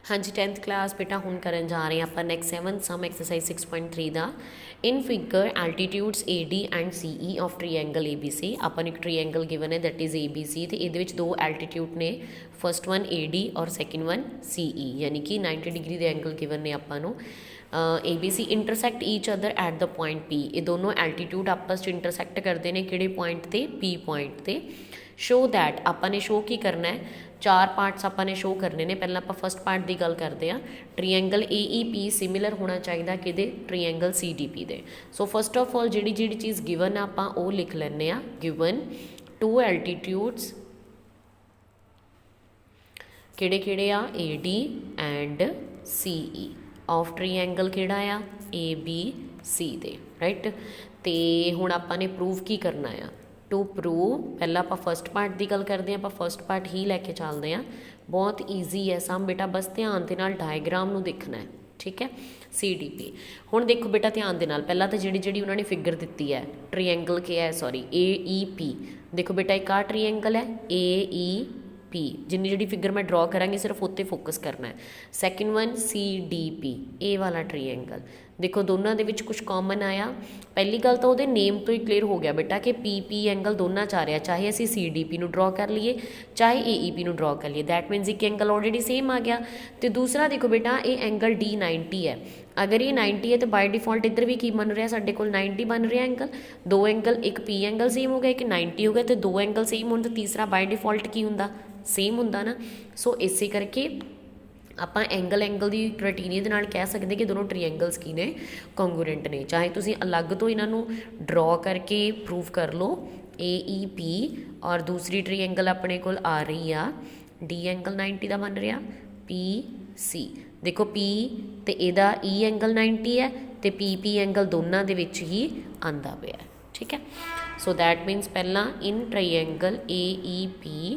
हाँ जी 10th class बेटा हुण करन जा रहे हैं आप नैक्सट 7 सम एक्सरसाइज 6.3 का in figure altitudes A D and C E of triangle A B C अपन एक ट्रीएंगल गिवन है that is A B C तो ये दो एल्टीट्यूड ने फर्स्ट वन ए डी और सैकेंड वन सी ई यानी कि 90 डिग्री के एंगल गिवन ने आपां A B C intersect each other at the point P ये दोनों एल्टीट्यूड आपस च इंटरसैक्ट करते हैं किहड़े पॉइंट ते पी पॉइंट ते शो दैट आपां ने शो की करना है चार पार्ट्स आपां ने शो करने ने पहला आपां फर्स्ट पार्ट की गल करते हैं ट्रीएंगल ए ई पी सिमिलर होना चाहिए कि ट्रीएंगल सी डी पी दे सो फस्ट ऑफ ऑल जी चीज़ गिवन आपां वो लिख लैंने आ गिवन टू एल्टीट्यूड्स किहड़े किहड़े आ A D and C E of triangle किहड़ा आ ए बी सी दे राइट तो हुण आपां ने प्रूव की करना आ टू प्रूव पहला आप फस्ट पार्ट की गल करते हैं आप फस्ट पार्ट ही लैके चलते हैं बहुत ईजी है सम बेटा बस ध्यान के नाल डायग्राम नूं देखना है ठीक है सी डी पी हुण देखो बेटा ध्यान के नाल पहला तो जी उन्होंने फिगर दी है ट्रीएंगल क्या है सॉरी ए ई पी देखो बेटा एक आ ट्रीएंगल है ए ई पी जिन्नी जी फिगर मैं ड्रॉ करांगी सिर्फ उत्ते फोकस करना है second one C D P A वाला ट्रीएंगल देखो दोनों के कुछ कॉमन आया पहली गल तो वो नेम तो ही क्लीयर हो गया बेटा कि पी पी एंगल दोनों च आ रहा चाहे असी सी डी पी ड्रॉ कर लीए चाहे ए ई पी ड्रॉ कर लीए दैट मीनस एक एंगल ऑलरेडी सेम आ गया तो दूसरा देखो बेटा ये एंगल डी 90 है अगर ये 90 है तो बाय डिफॉल्ट इधर भी की बन रहा साढ़े को 90 बन रहा एंगल दो एंगल एक पी एंगल सेम हो गया एक 90 हो गया तो दो एंगल सेम हो तो तीसरा बाय डिफॉल्ट की होंगे सेम होंगे ना सो इस करके आप एंगल की क्राइटेरिया के नाल कह सकते कि दोनों ट्रीएंगल्स की ने कॉन्गूरेंट ने चाहे तुसी अलग तो इन्हों ड्रॉ करके प्रूव कर लो ए ई पी और दूसरी ट्रीएंगल अपने को आ रही आ डी एंगल 90 का बन रहा पी सी देखो पी तो यदा ई एंगल 90 है तो पी एंगल दोनों के विच ही आंदा पिया ठीक है सो दैट मीनस पहला in triangle A E P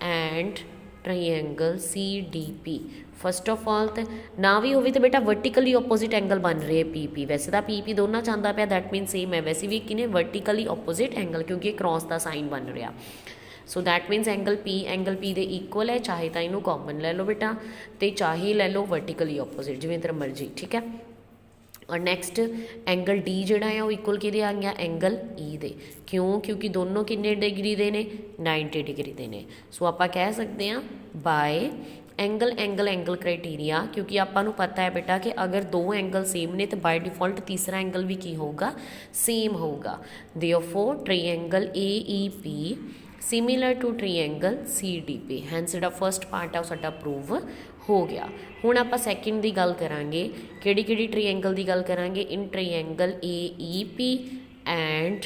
and triangle C D P first of all तो ना भी हो तो बेटा वर्टिकली ओपोजिट एंगल बन रहे पी पी वैसे तो पी दोनों चाहता पाया दैट मीन सेम है वैसे भी किने वर्टिकली ओपोजिट एंगल क्योंकि क्रॉस का साइन बन रहा सो that मीनस angle P they equal है चाहे तो इनू कॉमन ले लो बेटा तो चाहे ले लो वर्टिकली ओपोजिट जिवें तेरा मर्जी ठीक है और नैक्सट एंगल डी जोड़ा है वो इक्वल कि आ गया एंगल ई दे क्यों क्योंकि दोनों किन्ने डिग्री दे ने 90 डिग्री दे ने सो आप कह सकते हैं बाय एंगल क्राइटेरिया क्योंकि आपको पता है बेटा कि अगर दो एंगल सेम ने तो बाय डिफॉल्ट तीसरा एंगल भी की होगा सेम होगा therefore triangle A E P similar to triangle C D P hence जो फस्ट पार्ट है वो प्रूव हो गया हुण आप सैकेंड की गल करांगे किहड़ी ट्रायंगल की गल करांगे in triangle A E P and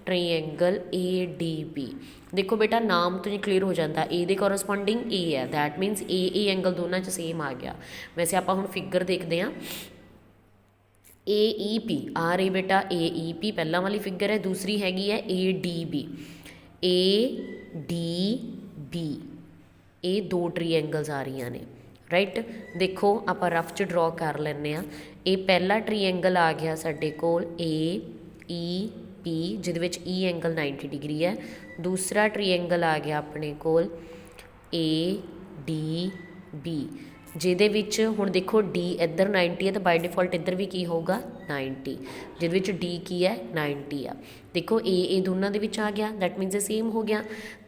triangle A D B देखो बेटा नाम तो नहीं क्लीयर हो जाता ए दे कोरसपोंडिंग ए है दैट मीनस ए एंगल दोनों च सेम आ गया वैसे आप हुण फिगर देखते हैं ए ई पी आ रही बेटा ए ई पी पहला वाली फिगर है दूसरी हैगी है ए डी बी ये दो ट्रीएंगल्स आ रही ने राइट देखो आप रफ च ड्रॉ कर लें ये पहला ट्रीएंगल आ गया साडे कोल ए ई पी जिहदे ई एंगल 90 डिग्री है दूसरा ट्रीएंगल आ गया अपने कोल ए डी बी जिहदे विच हुण देखो डी इधर 90 है तो बाय डिफॉल्ट इधर भी की होगा 90 जिहदे विच डी की है 90 आ देखो ए दोनों के विच आ गया दैट मीनस सेम हो गया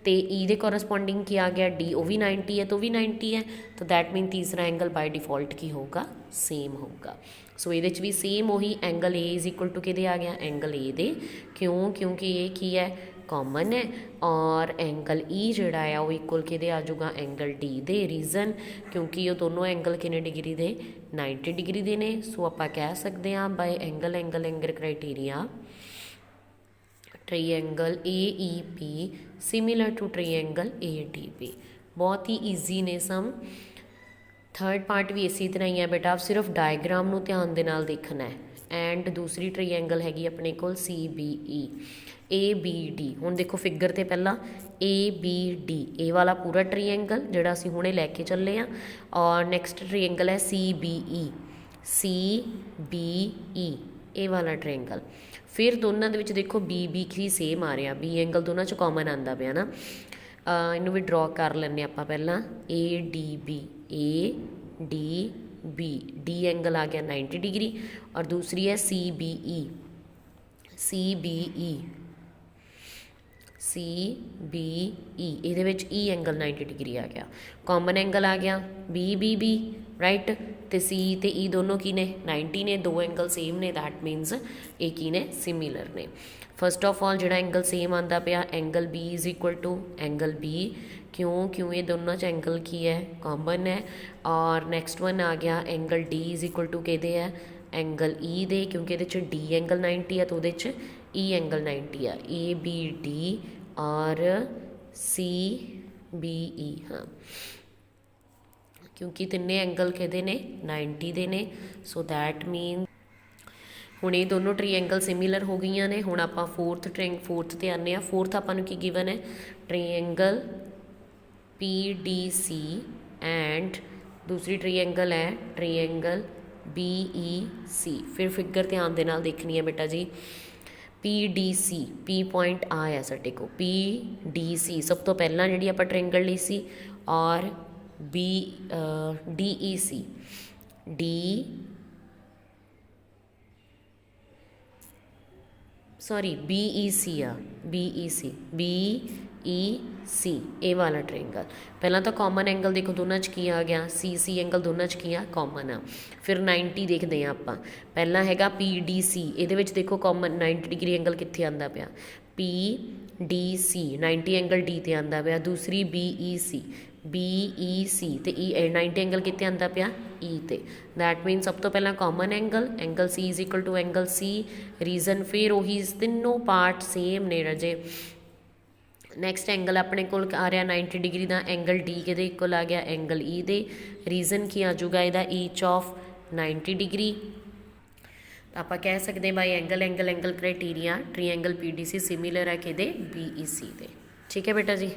तो ई दे कोरसपोंडिंग की आ गया डी वो भी 90 है तो भी 90 है तो दैट मीन तीसरा एंगल बाय डिफॉल्ट की होगा सेम होगा सो ये भी सेम वही angle A is equal to कि आ गया एंगल ए दे क्यों क्योंकि ये की है कॉमन है और एंगल ई जोड़ा है वो इक्वल कि आ जाऊगा एंगल डी दे रीजन क्योंकि ये दोनों एंगल किन्ने डिग्री दे 90 डिग्री दे ने सो आप कह सकते हैं by angle criteria triangle A E P similar to triangle A D B बहुत ही ईजी ने सम थर्ड पार्ट भी इसी तरह ही है बेटा आप सिर्फ डायग्राम नूं ध्यान दे नाल देखना है एंड दूसरी ट्रायंगल हैगी अपने कोल C B E A B D हुण देखो फिगर ते पहला ए बी डी ए वाला पूरा ट्रायंगल जिहड़ा असीं हुणे लैके चले आ और नैक्सट ट्रायंगल है सी बी ई ए वाला ट्रायंगल फिर दोनों के देखो बी ही सेम आ रहा बी एंगल दोनों च कॉमन आता पाया ना इनू भी ड्रॉ कर लें आप पहला A D B A D B, D angle आ गया 90 डिग्री, और दूसरी है C B E, C B E, C B E, ਇਹਦੇ ਵਿੱਚ ई एंगल 90 डिग्री आ गया। कॉमन एंगल आ गया बी बी बी, राइट, तो सी तो ई दोनों की ने 90 ने, दो एंगल सेम ने, दैट मीनस ये की ने सिमिलर ने। फस्ट ऑफ ऑल जो एंगल सेम आता पाया angle B is equal to angle B, क्यों ये दोनों च एंगल की है कॉमन है। और नैक्सट वन आ गया angle D is equal to कहते हैं एंगल ई दे, क्योंकि ये डी एंगल 90 है तो वो ई एंगल 90 है, ए बी डी और सी बी ई, हाँ, क्योंकि तिने एंगल कहते ने 90 दे ने, सो दैट मीन हुण ये दोनों ट्रीएंगल सिमिलर हो गई ने। हुण आपां फोर्थ ते आने आ। फोर्थ आपां नूं की गिवन है triangle P D C and दूसरी ट्रीएंगल है ट्रीएंगल बी ई सी। फिर फिगर ध्यान दे नाल देखनी है बेटा जी। P D C, P point आ है साडे को, पी डी सी सब तो पहला जिहड़ी आपां ट्रीएंगल ली सी, और बी डी ई सी, डी सॉरी बी ई सी आ, B E C, B E सी, ए वाला ट्रेंगल। पहला तो कॉमन एंगल देखो दोनों च की आ गया, सी सी एंगल दोनों च की आ कॉमन आ। फिर 90 देखते हैं आप, पहला हैगा पी डी सी, ये देखो कॉमन 90 डिग्री एंगल कितने आता पाया, P D C 90 angle D ते आता पाया। दूसरी B E C, B E सी तो ई 90 एंगल कितने आता पाया ई ते, दैट मीन सब तो पहला common angle, angle C is equal to angle C, reason फिर उही तीनों पार्ट सेम ने रजे। नैक्सट एंगल अपने को आ रहा 90 डिग्री का, एंगल डी के इक्वल आ गया एंगल ई दे, रीजन की आजूगा इसका ईच ऑफ 90 डिग्री। तो आप कह सकते हैं भाई angle angle angle criteria triangle P D C similar है कि बी ई सी दे। ठीक है बेटा जी।